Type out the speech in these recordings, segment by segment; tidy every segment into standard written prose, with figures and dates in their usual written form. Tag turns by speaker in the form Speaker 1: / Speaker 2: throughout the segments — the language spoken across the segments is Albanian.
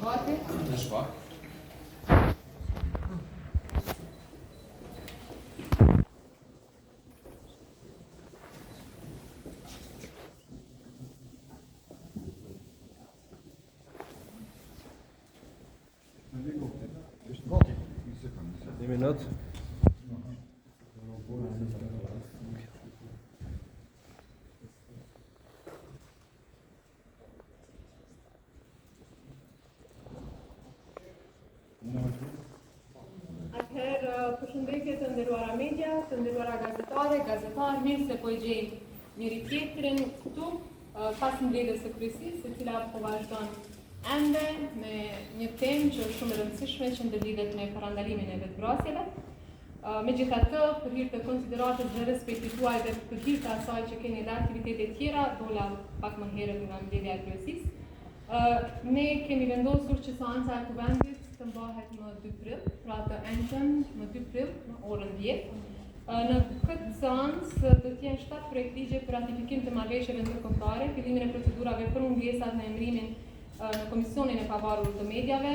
Speaker 1: gati?
Speaker 2: Është pa.
Speaker 3: Një minut.
Speaker 1: Atëherë, përshëndetje të nderuara media, të nderuara gazetar, mirë se po gjejmë njëri tjetrin këtu, pas mbledhjes së kryesisë, e cila po vazhdon ende me një temë që është shumë e rëndësishme që ndërlidhet me parandalimin e vetvrasjeve. Megjithatë, për hir të konsideratës dhe respektit tuaj dhe për hir të asaj që keni edhe aktivitete tjera, dola pak më herët nga mbledhja e kryesisë, ne kemi vendosur që seanca e kuvendit të mbahet më 2 prill, pra të enjtën më 2 prill, në orën 10. Në këtë seancë do të jenë 7 projektligje për ratifikim të marrëveshjeve ndërkombëtare, fillimin e procedurave për mungesat në emërimin në Komisionin e Pavarur të Mediave,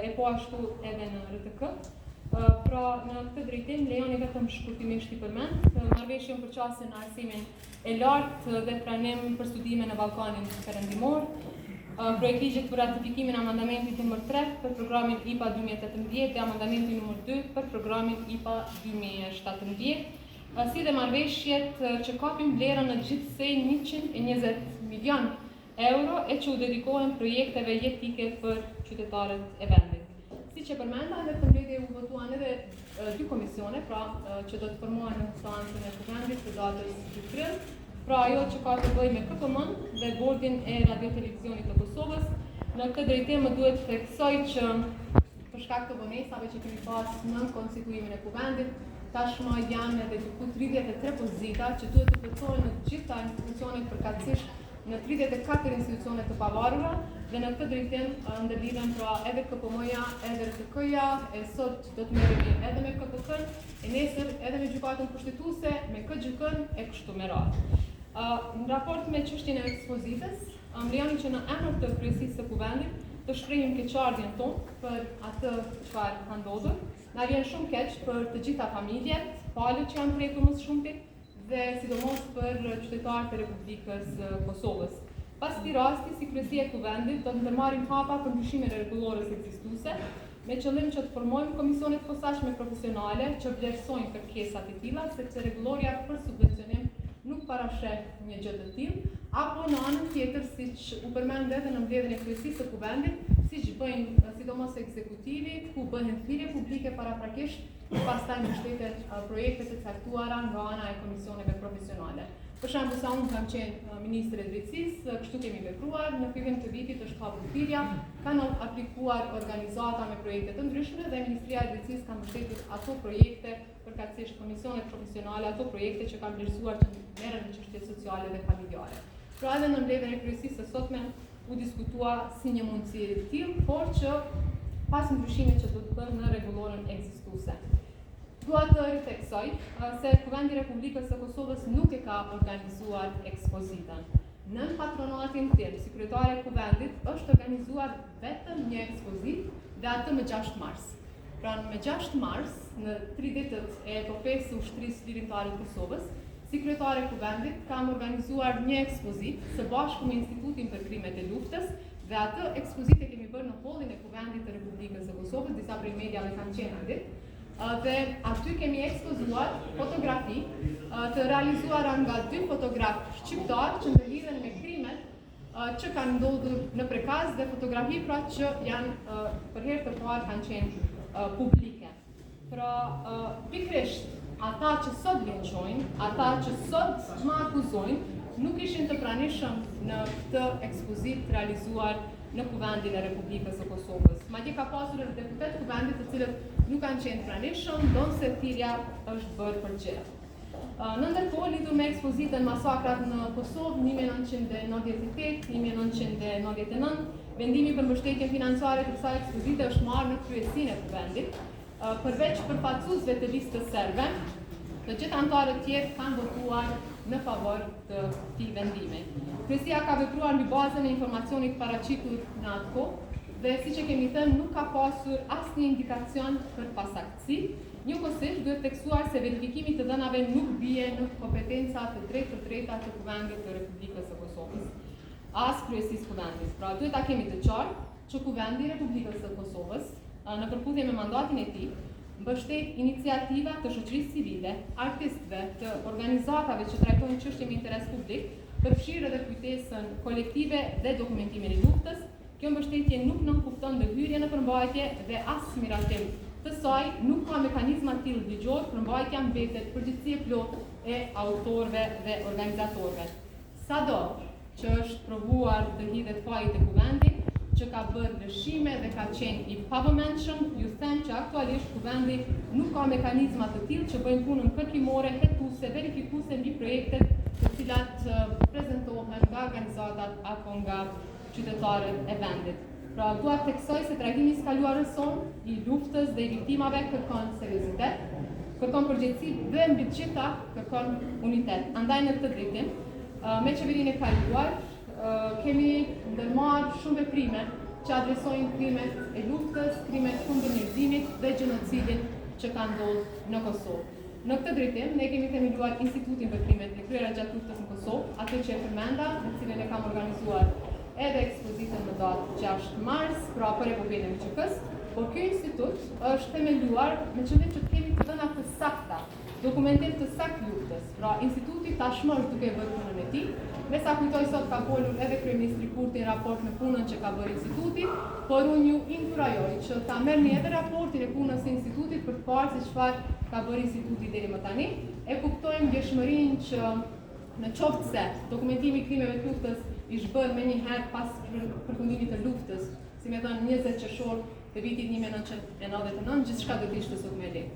Speaker 1: e po ashtu edhe në RTK. Pra, në këtë drejtim, lejoni vetëm shkurtimisht i përmend, marrëveshjen përqasen arsimin e lartë dhe pranim për studime në Ballkanin Perëndimor, projektligjet për ratifikimin e amandamentit nr. 3 për programin IPA 2018 dhe amandamentin nr. 2 për programin IPA 2017, si dhe marrëveshjet që kapin vlerën në gjithsej 120 milion euro e që u dedikohen projekteve jetike për qytetarët e vendit. Si që përmenda, në këtë mbledhje u votuan edhe 2 komisione, pra që do të formohen në seancën e kuvendit të datës 2 prill. Pra ajo që ka të bëjë me KPM dhe Bordin e Radio-Televizionit të Kosovës. Në këtë drejtim më duhet të theksoj që për shkak të vonesave që kemi pas në konstituimin e kuvendit, tashmë janë edhe diku 33 pozita që duhet të plotësohen në të gjitha institucionet përkatësisht në 34 institucione të pavarura dhe në këtë drejtim ndërlidhen pra edhe KPM-ja, edhe RTK-ja, e sot do të merremi edhe me KPK-n, e nesër edhe me gjykatën kushtetuese, me KGK-n e kështu me radhë. Në raport me çështjen e ekspozitës, më lejoni që në emër të kryesisë së kuvendit të shprehim keqardhjen tonë për atë çfarë ka ndodhur. Na vjen shumë keq për të gjitha familjet, palët që janë prekur më së shumti dhe sidomos për qytetarët e Republikës Kosovës. Pas këtij rasti, si kryesia e kuvendit do të ndërmarrim hapa për ndryshimin e rregullores ekzistuese, me qëllim që të formojmë komisione të posaçme profesionale që vlerësojnë kërkesat e tilla, sepse rregulloria për subvencionim nuk parasheh një gjë të tillë, apo në anën tjetër, siç u përmend edhe në mbledhjen e kryesisë së kuvendit, siç bëjnë sidomos ekzekutivi, ku bëhen thirrje publike paraprakisht, e pastaj mbështeten projekte të caktuara nga ana e komisioneve profesionale. Për shembull, sa unë kam qenë ministre e drejtësisë, kështu kemi vepruar, në fillim të vitit është hapur thirrja, kanë aplikuar organizata me projekte të ndryshme dhe Ministria e Drejtësisë ka mbështetur ato projekte, përkatësisht komisionet profesionale, ato projekte që kanë vlerësuar që merren me çështje sociale dhe familjare. Pra edhe në mbledhjen e kryesisë së sotme u diskutua si një mundësi e tillë, por që pas ndryshimit që do të bërë në rregulloren ekzistuese. Dua të ritheksoj se Kuvendi i Republikës së Kosovës nuk e ka organizuar ekspozitën. Në patronatin tim, si kryetare e Kuvendit, është organizuar vetëm një ekspozitë dhe atë më 6 mars. Pra më 6 mars, në 3 ditët e epopesë së ushtrisë lirimtare të Kosovës, si kryetare e Kuvendit kam organizuar një ekspozitë së bashku me Institutin për Krimet e Luftës dhe atë ekspozitë kemi bërë në hollin e Kuvendit të Republikës së Kosovës, disa prej mediave kanë qenë atje. Dhe aty kemi ekspozuar fotografi të realizuara nga 2 fotografë shqiptarë që ndërlidhen me krimet që kanë ndodhur në Prekaz dhe fotografi pra që janë për herë të parë kanë qenë publike. Pra, pikërisht ata që sot linçojnë, ata që sot më akuzojnë, nuk ishin të pranishëm në këtë ekspozitë realizuar në Kuvendin e Republikës së Kosovës. Madje ka pasur edhe deputet Kuvendit të cilët nuk kanë qenë pranishëm, ndonse thirrja është bërë për gjë. Në ndërkohë, lidhur me ekspozitën Masakrat në Kosovë 1998-1999, vendimi për mbështetjen financiare të kësaj ekspozite është marrë në kryesinë e Kuvendit. Përveç përfaqësuesve të listës serbe, të gjithë anëtarët tjerë kanë votuar në favor të këtij vendimi. Kryesia ka vepruar mbi bazën e informacionit paraqitur në atë kohë dhe siç e kemi thënë nuk ka pasur asnjë indikacion për pasaktësi. Njëkohësisht duhet tekstuar se verifikimi të dhënave nuk bie në kompetenca të drejta të Kuvendit të Republikës së Kosovës, as Kryesisë Kuvendit. Pra duhet ta kemi të qartë që Kuvendi i Republikës së Kosovës në përputhje me mandatin e tij mbështet iniciativa të shoqërisë civile, artistëve, të organizatave që trajtojnë çështje me interes publik, përfshirë edhe kujtesën kolektive dhe dokumentimin e luftës. Kjo mbështetje nuk nënkupton ndërhyrje në përmbajtje dhe as miratim të saj nuk ka mekanizma të tillë ligjor, përmbajtja mbetet përgjegjësi e plotë e autorëve dhe organizatorëve. Sado që është provuar të hidhet fajit e Kuvendit, që ka bërë lëshime dhe ka qenë i pavëmendshëm, ju them që aktualisht Kuvendi nuk ka mekanizma të tillë që bëjnë punën kërkimore, hetuese, verifikuese mbi projektet të cilat prezantohen nga organizatat apo nga qytetarët e vendit. Pra, dua të theksoj se trajtimi i kaluarës son i luftës dhe i viktimave kërkon seriozitet, kërkon përgjegjësi dhe mbi të gjitha kërkon unitet. Andaj në këtë drejtim, me qeverinë e kaluar, kemi ndërmarrë shumë veprime që adresojnë krimet e luftës, krimet kundër njerëzimit dhe gjenocidin që ka ndodhur në Kosovë. Në këtë drejtim, ne kemi themeluar Institutin për krimet e kryera gjatë luftës në Kosovë, atë që e përmenda, në cilën e kam organizuar edhe ekspozitën në datë 6 mars, pra për epopejën e MÇK-s, por ky institut është themeluar me qëllim që të kemi të dhëna të sakta, dokumentim të saktë luftës. Pra, instituti tashmë është duke bërë punën e tij. Me sa kujtoj sot ka folur edhe kryeministri Kurti në raport me punën që ka bërë instituti, por unë ju inkurajoj që ta merrni edhe raportin e punës së institutit për të parë se çfarë ka bërë instituti deri më tani. E kuptojmë ndjeshmërinë që në qoftë se dokumentimi i krimeve të luftës ish bërë me një herë pas përfundimit të luftës, si me thënë 20 qershor të vitit 1999, gjithçka do të ishte sot me lehtë.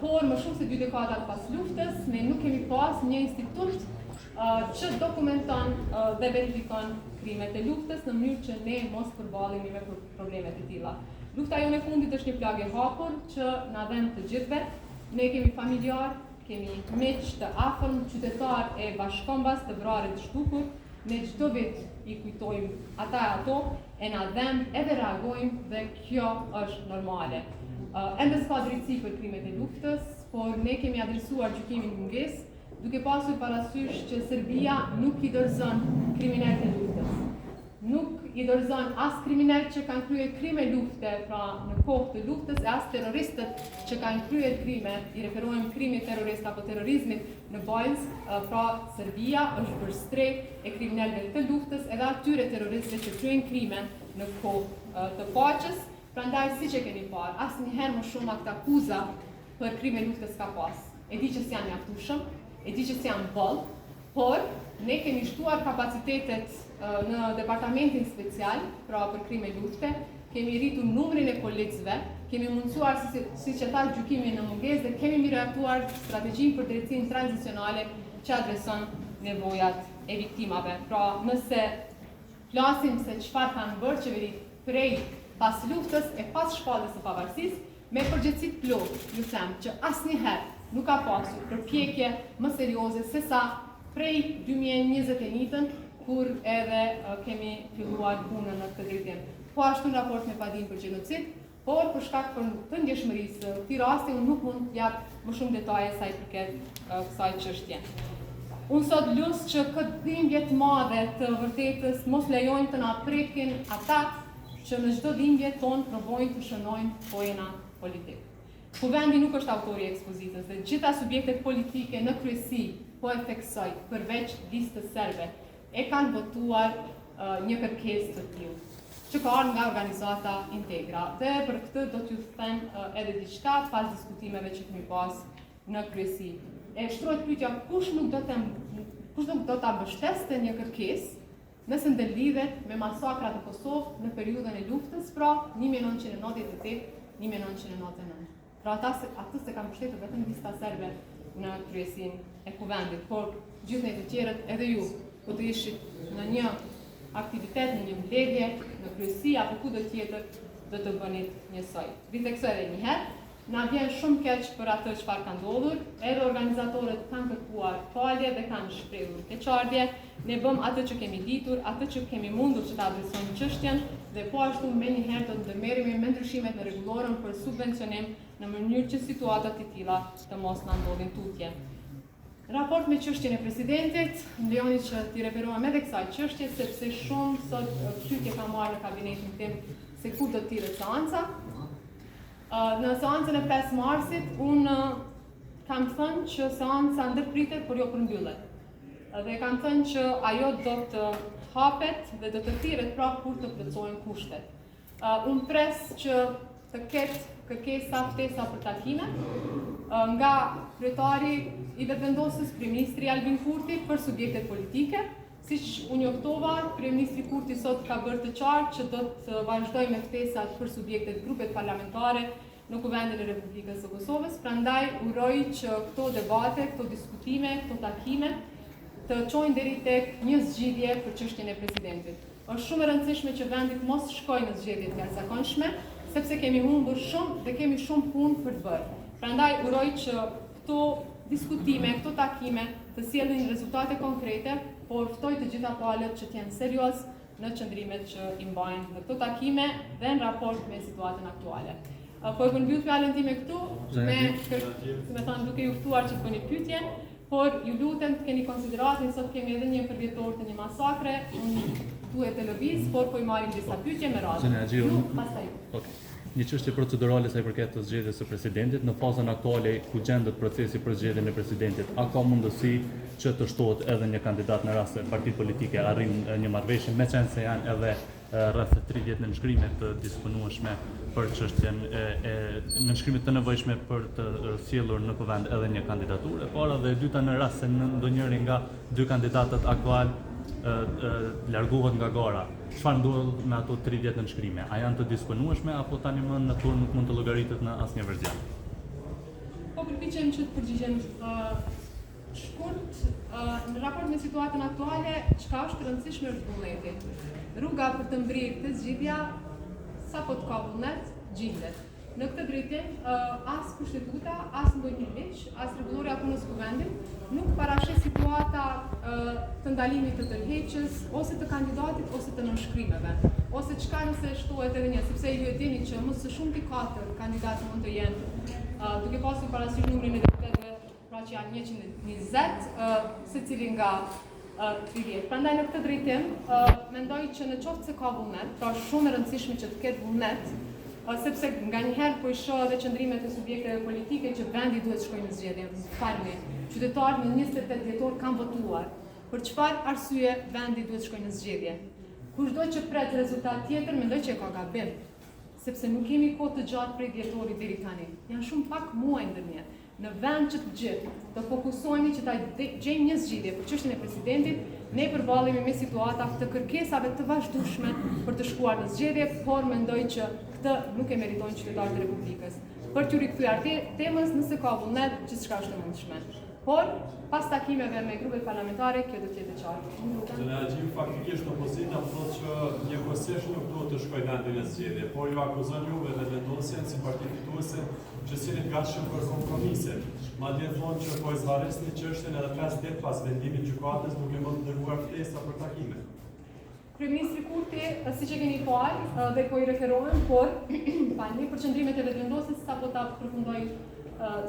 Speaker 1: Por më shumë se 2 dekada pas luftës, ne nuk kemi pas një institut që dokumenton dhe verifikon krimet e luftës në mënyrë që ne mos përballemi me probleme të tilla. Lufta jonë e fundit është një plagë e hapur që na dhem të gjithëve. Ne kemi familjar, kemi miq të afërm, qytetar e bashkombas të vrarë të shtukur. Ne çdo vit i kujtojmë ata e ato, e na dhem edhe reagojmë dhe kjo është normale. Ende s'ka drejtësi për krimet e luftës, por ne kemi adresuar gjykimin mungesë, duke pasur parasysh që Serbia nuk i dorëzon kriminalët e luftës. Nuk i dorëzon as kriminalët që kanë kryer krime lufte, pra në kohë të luftës, e as terroristët që kanë kryer krime, i referohem krimit terrorist apo terrorizmit në Bajnsk, pra Serbia është bërë strehë e kriminalëve të luftës edhe atyre terroristëve që kryejnë krime në kohë të paqes. Prandaj, siç e keni parë, asnjëherë më shumë akt akuza për krime luftës ka pas. E di që s'janë mjaftueshëm, e di që s'janë boll, por ne kemi shtuar kapacitetet në departamentin special, pra për krime lufte, kemi rritur numrin e policëve, kemi mundësuar siç e thash gjykimin në mungesë dhe kemi miratuar strategjinë për drejtësinë tranzicionale që adreson nevojat e viktimave. Pra, nëse flasim se çfarë kanë bërë qeveritë prej pas luftës e pas shpalljes së pavarësisë, me përgjegjësi të plotë, ju them që asnjëherë nuk ka pasur përpjekje më serioze se sa prej 2021-ën, kur edhe kemi filluar punën në këtë drejtim. Po ashtu në raport me padinë për gjenocid, por për shkak të ndjeshmërisë këtij rasti unë nuk mund të jap më shumë detaje sa i përket kësaj çështje. Unë sot lus që këtë dhimbje të madhe të vërtetës mos lejojnë të na prekin ata që në çdo dhimbje tonë provojnë të shënojnë pojena politik. Kuvendi nuk është autori i ekspozitës dhe gjitha subjektet politike në kryesi, po e theksoj, përveç listës serbe, e kanë votuar një kërkesë të tillë, që ka ardhur nga organizata Integra. Dhe për këtë do t'ju them edhe diçka pas diskutimeve që kemi pas në kryesi. E shtrohet pyetja kush nuk do ta mbështeste një kërkesë nëse ndërlidhet me masakrat në Kosovë në periudhën e luftës, pra 1998-1999. Pra atë se kanë mbështetur vetëm lista serbe në kryesinë e Kuvendit, por gjithë ne të tjerët edhe ju po të ishit në një aktivitet, në një mbledhje, në kryesi apo kudo tjetër do të bënit njësoj. Ritheksoj edhe një herë, na vjen shumë keq për atë çfarë ka ndodhur, edhe organizatorët kanë kërkuar falje dhe kanë shprehur keqardhje. Ne bëm atë që kemi ditur, atë që kemi mundur që ta adresojmë çështjen dhe po ashtu menjëherë do të ndërmerremi me ndryshimet në rregulloren për subvencionim në mënyrë që situatat të tilla të mos na ndodhin tutje. Raport me çështjen e presidentit, ndjoni që t'i referohem edhe kësaj çështje sepse shumë sot pyetje ka marrë në kabinetin tim se ku do të thirret seanca. Në seancën e 5 marsit unë kam thënë që seanca ndërpritet por jo përmbyllet. Dhe kam thënë që ajo do të hapet dhe do të thirret pra kur të plotësohen kushtet. Unë pres që të ketë kërkesa ftesa për takime nga kryetari i vetëvendosjes kryeministri Albin Kurti për subjektet politike, siç u njoftova, kryeministri Kurti sot ka bërë të qartë që do të vazhdojë me ftesat për subjektet grupet parlamentare në Kuvendin e Republikës së Kosovës, prandaj uroj që këto debate, këto diskutime, këto takime të çojnë deri tek një zgjidhje për çështjen e presidentit. Është shumë e rëndësishme që vendi të mos shkojë në zgjedhje të jashtëzakonshme, sepse kemi humbur shumë dhe kemi shumë punë për të bërë. Prandaj uroj që këto diskutime, këto takime të sjellin rezultate konkrete, por ftoj të gjitha palët që të jenë serioz në qëndrimet që i mbajnë në këto takime dhe në raport me situatën aktuale. Po e përmbyll fjalën time këtu, me thënë duke ju ftuar që të bëni pyetje, por ju lutem të keni konsideratin, sot kemi edhe një përvjetor të një masakre, unë duhet të lëviz, por po i marrim disa pyetje me radhë. Ju, pastaj ju.
Speaker 2: Një çështje procedurale sa i përket të zgjedhjes së presidentit, në fazën aktuale ku gjendet procesi për zgjedhjen e presidentit, a ka mundësi që të shtohet edhe një kandidat në rast se partitë politike arrin një marrëveshje, meqense janë edhe rreth 30 nënshkrime të disponueshme për çështjen e nënshkrimet të nevojshme për të sjellur në kuvend edhe një kandidaturë e para dhe e dyta në rast se ndonjëri nga dy kandidatët aktual largohet nga gara. Çfarë ndodh me ato 30 nënshkrime? A janë të disponueshme apo tani më në turn nuk mund të llogaritet në asnjë version?
Speaker 1: Po përpiqem që të përgjigjem shkurt në raport me situatën aktuale, çka është rëndësishme është vullneti. Rruga për të mbrirë këtë zgjidhja sapo të ka vullnet, gjindet. Në këtë drejtim, as kushtetuta, as ndonjë ligj, as rregulloria e punës kuvendit nuk parashes situata të ndalimit të tërheqjes ose të kandidatit ose të nënshkrimeve, ose çka nëse shtohet edhe një, sepse ju e dini që më së shumti 4 kandidatë mund të jenë, duke pasur parasysh numrin e deputetëve, pra që janë 120, secili nga 30. Prandaj në këtë drejtim, mendoj që në qoftë se ka vullnet, pra shumë e rëndësishme që të ketë vullnet, sepse nga njëherë po i shoh edhe qëndrimet e subjekteve politike që vendi duhet shkojë në zgjedhje. Falni, qytetarët në 28 dhjetor kanë votuar. Për çfarë arsye vendi duhet shkojë në zgjedhje? Kushdo që pret rezultat tjetër, mendoj që e ka gabim, sepse nuk kemi kohë të gjatë prej dhjetorit deri tani. Janë shumë pak muaj ndërmjet. Në vend që të gjithë të fokusohemi që ta gjejmë një zgjidhje për çështjen e presidentit, ne përballemi me situata të kërkesave të vazhdueshme për të shkuar në zgjedhje, por mendoj që këtë nuk e meritojnë qytetarët e Republikës. Për t'ju rikthyer temës, nëse ka vullnet, gjithçka është e mundshme. Por pas takimeve me grupet parlamentare, kjo do të jetë e qartë.
Speaker 4: Gjim faktikisht opozita thotë që njëkohësisht nuk duhet të shkojë vendi në zgjedhje, por ju akuzon juve dhe vendosjen si parti fituese që sillet gatshëm për kompromise. Madje thonë që po e zvarresni çështjen edhe 5 ditë pas vendimit të gjykatës duke mos dërguar ftesa për takime.
Speaker 1: Kryeministri Kurti, siç e keni parë dhe po i referohem, por falni për qëndrimet e vetëvendosjes sapo ta përfundoj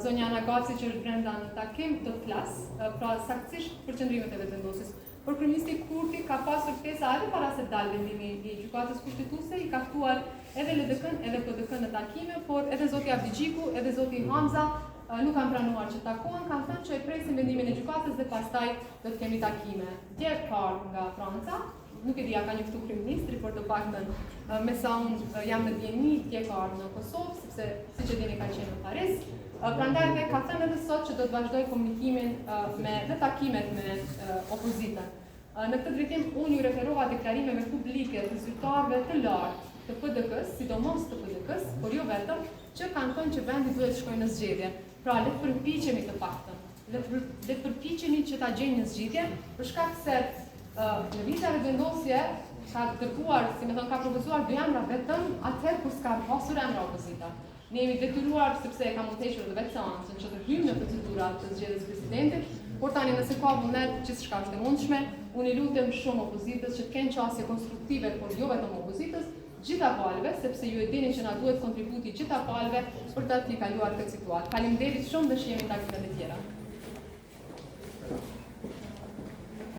Speaker 1: zonja Ana Gaci që është brenda në takim do të flas, pra saktësisht për qëndrimet e vetëvendosjes. Por kryeministri Kurti ka pasur ftesa edhe para se dalë vendimi i gjykatës kushtetuese, i ka ftuar edhe LDK-n edhe PDK në takime, por edhe zoti Abdigjiku, edhe zoti Hamza nuk kanë pranuar që takohen, kanë thënë që e presin vendimin e gjykatës dhe pastaj do të kemi takime. Dje ka nga Franca, nuk e di a ka njoftu kryeministri, por të paktën me sa unë jam në dieni, dje ka në Kosovë, sepse siç e dini ka qenë në Paris. Prandaj dhe ka thënë edhe sot që do të vazhdoj komunikimin dhe takimet me opozitën. Në këtë drejtim unë ju referova deklarimeve publike të zyrtarëve të lartë të PDK-s, sidomos të PDK-s, por jo vetëm, që kanë thënë që vendi duhet të shkojë në zgjedhje. Pra le të përpiqemi të paktën. Le të përpiqemi që ta gjejmë një zgjidhje, për shkak se lëvizja e vendosje ka dërguar, si më thënë, ka propozuar 2 emra vetëm atëherë kur s'ka pasur emra opozita. Ne jemi detyruar, sepse e kam udhëhequr edhe vetë seancën, që të hyjmë në procedurat të zgjedhjes presidentit, Por tani nëse ka vullnet, gjithçka është e mundshme, unë i lutem shumë opozitës që të kenë qasje konstruktive, por jo vetëm opozitës, gjitha palëve, sepse ju e dini që na duhet kontributi gjitha palëve për të kaluar këtë situatë. Faleminderit shumë dhe shihemi në takimet e tjera.